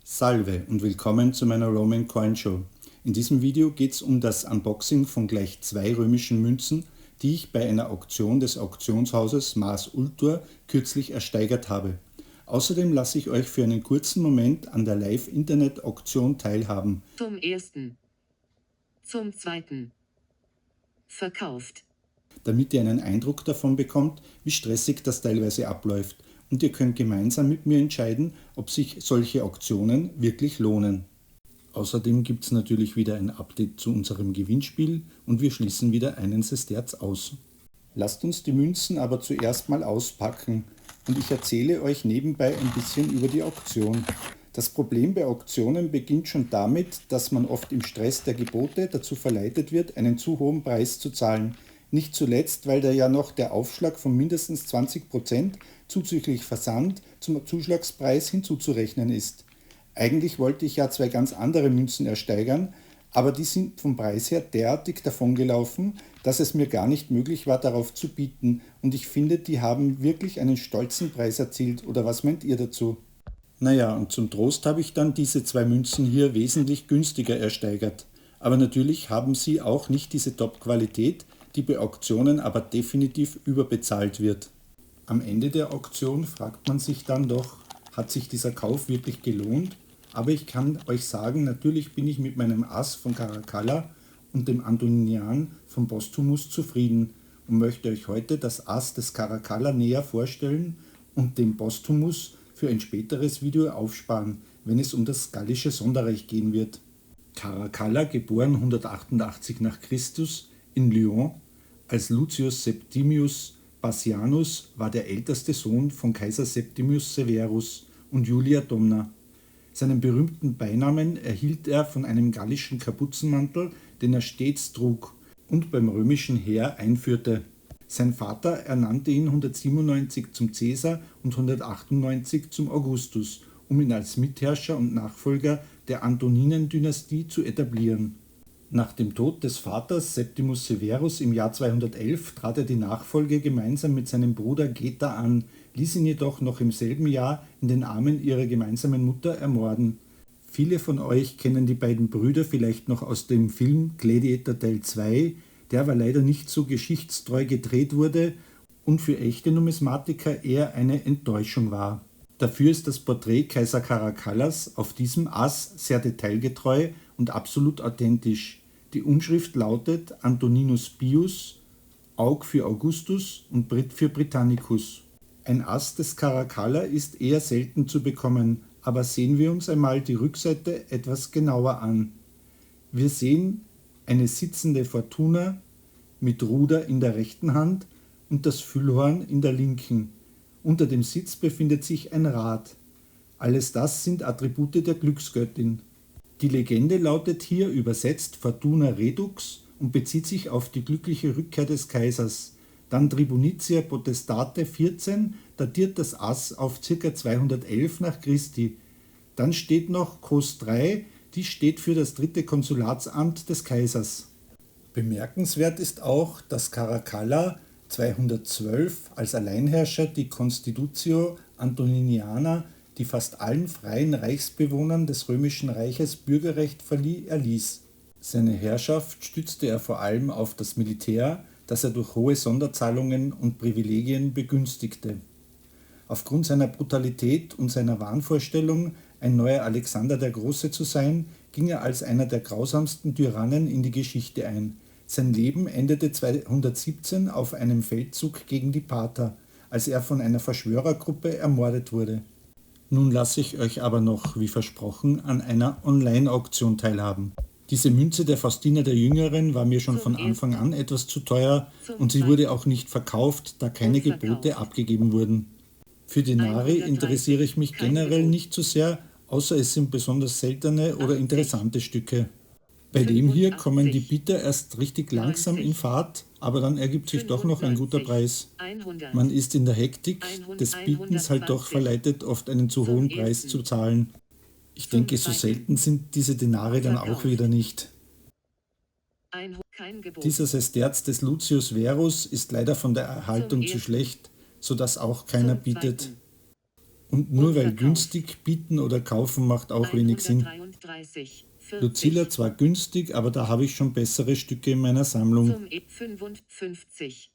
Salve und willkommen zu meiner Roman Coin Show. In diesem Video geht es um das Unboxing von gleich 2 römischen Münzen, die ich bei einer Auktion des Auktionshauses Mars Ultor kürzlich ersteigert habe. Außerdem lasse ich euch für einen kurzen Moment an der Live-Internet-Auktion teilhaben. Zum ersten. Zum zweiten. Verkauft. Damit ihr einen Eindruck davon bekommt, wie stressig das teilweise abläuft. Und ihr könnt gemeinsam mit mir entscheiden, ob sich solche Auktionen wirklich lohnen. Außerdem gibt es natürlich wieder ein Update zu unserem Gewinnspiel und wir schließen wieder einen Sesterz aus. Lasst uns die Münzen aber zuerst mal auspacken und ich erzähle euch nebenbei ein bisschen über die Auktion. Das Problem bei Auktionen beginnt schon damit, dass man oft im Stress der Gebote dazu verleitet wird, einen zu hohen Preis zu zahlen. Nicht zuletzt, weil da ja noch der Aufschlag von mindestens 20% zuzüglich Versand zum Zuschlagspreis hinzuzurechnen ist. Eigentlich wollte ich ja 2 ganz andere Münzen ersteigern, aber die sind vom Preis her derartig davongelaufen, dass es mir gar nicht möglich war, darauf zu bieten. Und ich finde, die haben wirklich einen stolzen Preis erzielt. Oder was meint ihr dazu? Naja, und zum Trost habe ich dann diese 2 Münzen hier wesentlich günstiger ersteigert. Aber natürlich haben sie auch nicht diese Top-Qualität, die bei Auktionen aber definitiv überbezahlt wird. Am Ende der Auktion fragt man sich dann doch, hat sich dieser Kauf wirklich gelohnt? Aber ich kann euch sagen, natürlich bin ich mit meinem Ass von Caracalla und dem Antoninian von Postumus zufrieden und möchte euch heute das Ass des Caracalla näher vorstellen und den Postumus für ein späteres Video aufsparen, wenn es um das gallische Sonderreich gehen wird. Caracalla, geboren 188 nach Christus in Lyon, als Lucius Septimius Bassianus war der älteste Sohn von Kaiser Septimius Severus und Julia Domna. Seinen berühmten Beinamen erhielt er von einem gallischen Kapuzenmantel, den er stets trug und beim römischen Heer einführte. Sein Vater ernannte ihn 197 zum Caesar und 198 zum Augustus, um ihn als Mitherrscher und Nachfolger der Antoninen-Dynastie zu etablieren. Nach dem Tod des Vaters Septimus Severus im Jahr 211 trat er die Nachfolge gemeinsam mit seinem Bruder Geta an, ließ ihn jedoch noch im selben Jahr in den Armen ihrer gemeinsamen Mutter ermorden. Viele von euch kennen die beiden Brüder vielleicht noch aus dem Film Gladiator Teil 2, der aber leider nicht so geschichtstreu gedreht wurde und für echte Numismatiker eher eine Enttäuschung war. Dafür ist das Porträt Kaiser Caracallas auf diesem Ass sehr detailgetreu und absolut authentisch. Die Umschrift lautet Antoninus Pius, Aug für Augustus und Brit für Britannicus. Ein Ass des Caracalla ist eher selten zu bekommen, aber sehen wir uns einmal die Rückseite etwas genauer an. Wir sehen eine sitzende Fortuna mit Ruder in der rechten Hand und das Füllhorn in der linken. Unter dem Sitz befindet sich ein Rad. Alles das sind Attribute der Glücksgöttin. Die Legende lautet hier übersetzt Fortuna Redux und bezieht sich auf die glückliche Rückkehr des Kaisers. Dann Tribunitia Potestate 14 datiert das Ass auf ca. 211 nach Christi. Dann steht noch Cos 3, die steht für das 3. Konsulatsamt des Kaisers. Bemerkenswert ist auch, dass Caracalla 212 als Alleinherrscher die Constitutio Antoniniana, die fast allen freien Reichsbewohnern des Römischen Reiches Bürgerrecht erließ. Seine Herrschaft stützte er vor allem auf das Militär, das er durch hohe Sonderzahlungen und Privilegien begünstigte. Aufgrund seiner Brutalität und seiner Wahnvorstellung, ein neuer Alexander der Große zu sein, ging er als einer der grausamsten Tyrannen in die Geschichte ein. Sein Leben endete 217 auf einem Feldzug gegen die Parther, als er von einer Verschwörergruppe ermordet wurde. Nun lasse ich euch aber noch, wie versprochen, an einer Online-Auktion teilhaben. Diese Münze der Faustina der Jüngeren war mir schon von Anfang an etwas zu teuer und sie wurde auch nicht verkauft, da keine Gebote abgegeben wurden. Für Denari interessiere ich mich generell nicht so sehr, außer es sind besonders seltene oder interessante Stücke. Bei dem hier kommen die Bieter erst richtig langsam in Fahrt, aber dann ergibt sich doch noch ein guter Preis. Man ist in der Hektik des Bietens halt doch verleitet, oft einen zu hohen Preis zu zahlen. Ich denke, so selten sind diese Denare dann auch wieder nicht. Dieser Sesterz des Lucius Verus ist leider von der Erhaltung zu schlecht, sodass auch keiner bietet. Und nur weil Verkauf. günstig bieten oder kaufen macht auch wenig Sinn. 133, Lucilla 40, zwar günstig, aber da habe ich schon bessere Stücke in meiner Sammlung. zum E55.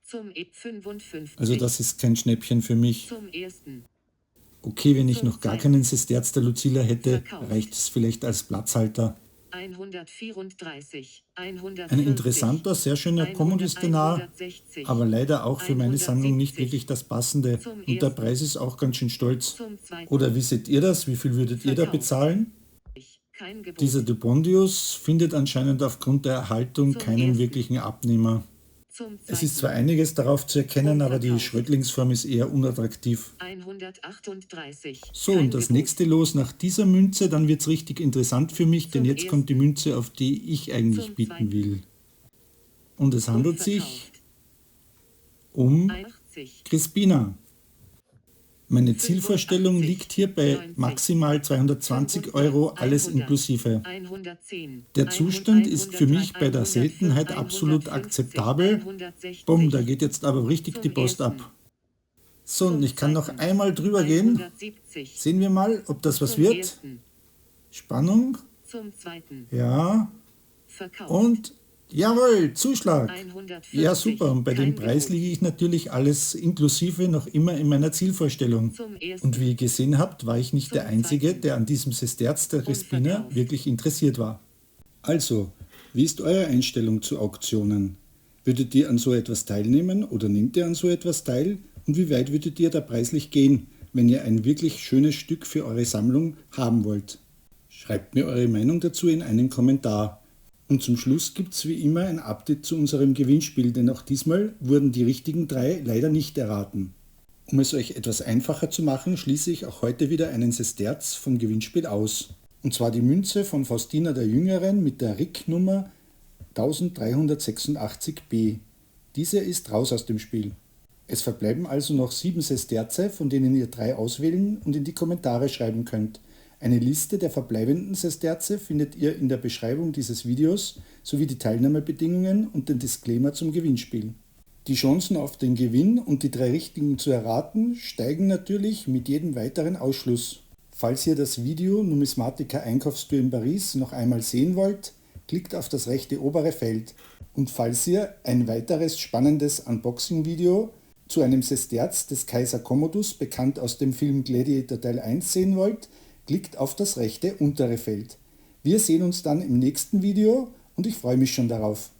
Zum E55. Also das ist kein Schnäppchen für mich. Zum ersten. Okay, wenn ich Zum noch gar zweiten. keinen Sesterz der Lucilla hätte, Verkauft. reicht es vielleicht als Platzhalter. 134, 140. Ein interessanter, sehr schöner Commodus-Denar, 160, aber leider auch für meine Sammlung nicht 170. wirklich das Passende. Zum Und der ersten. Preis ist auch ganz schön stolz. Zum zweiten. Oder wie seht ihr das? Wie viel würdet ihr da Verkauft. bezahlen? Kein Gebot. Dieser Dubondius findet anscheinend aufgrund der Erhaltung Zum keinen ersten. wirklichen Abnehmer. Zum Es ist zweiten. zwar einiges darauf zu erkennen, aber die Verkauft. Schrödlingsform ist eher unattraktiv. 138. So, Kein und das Gebot. nächste Los nach dieser Münze, dann wird es richtig interessant für mich, denn Zum jetzt kommt die ersten. Münze, auf die ich eigentlich Zum bieten zweiten. will. Und es handelt sich Verkauft. um 80. Crispina. Meine 85, Zielvorstellung liegt hier bei 90, maximal 220 Euro, alles 100, inklusive. 110, Der Zustand ist für mich bei der 100, Seltenheit absolut 150, akzeptabel. 160, Bumm, da geht jetzt aber richtig zum die Post ersten. ab. So, und Zum ich kann noch zweiten. einmal drüber gehen. 170, Sehen wir mal, ob das was zum wird. ersten, Spannung. zum zweiten, Ja. Verkauf. Und jawohl, Zuschlag. 140, Ja, super. Und bei dem kein Preis Gebot. liege ich natürlich alles inklusive noch immer in meiner Zielvorstellung. Zum ersten. Und wie ihr gesehen habt, war ich nicht Zum der Einzige, zweiten. der an diesem Sesterz der Crispina Unverkauft. wirklich interessiert war. Also, wie ist eure Einstellung zu Auktionen? Würdet ihr an so etwas teilnehmen oder nehmt ihr an so etwas teil? Und wie weit würdet ihr da preislich gehen, wenn ihr ein wirklich schönes Stück für eure Sammlung haben wollt? Schreibt mir eure Meinung dazu in einen Kommentar. Und zum Schluss gibt es wie immer ein Update zu unserem Gewinnspiel, denn auch diesmal wurden die richtigen 3 leider nicht erraten. Um es euch etwas einfacher zu machen, schließe ich auch heute wieder einen Sesterz vom Gewinnspiel aus. Und zwar die Münze von Faustina der Jüngeren mit der RIC-Nummer 1386b. Diese ist raus aus dem Spiel. Es verbleiben also noch 7 Sesterze, von denen ihr 3 auswählen und in die Kommentare schreiben könnt. Eine Liste der verbleibenden Sesterze findet ihr in der Beschreibung dieses Videos sowie die Teilnahmebedingungen und den Disclaimer zum Gewinnspiel. Die Chancen auf den Gewinn und die 3 richtigen zu erraten steigen natürlich mit jedem weiteren Ausschluss. Falls ihr das Video Numismatica Einkaufstour in Paris noch einmal sehen wollt, klickt auf das rechte obere Feld. Und falls ihr ein weiteres spannendes Unboxing-Video zu einem Sesterz des Kaiser Commodus, bekannt aus dem Film Gladiator Teil 1, sehen wollt, klickt auf das rechte untere Feld. Wir sehen uns dann im nächsten Video und ich freue mich schon darauf.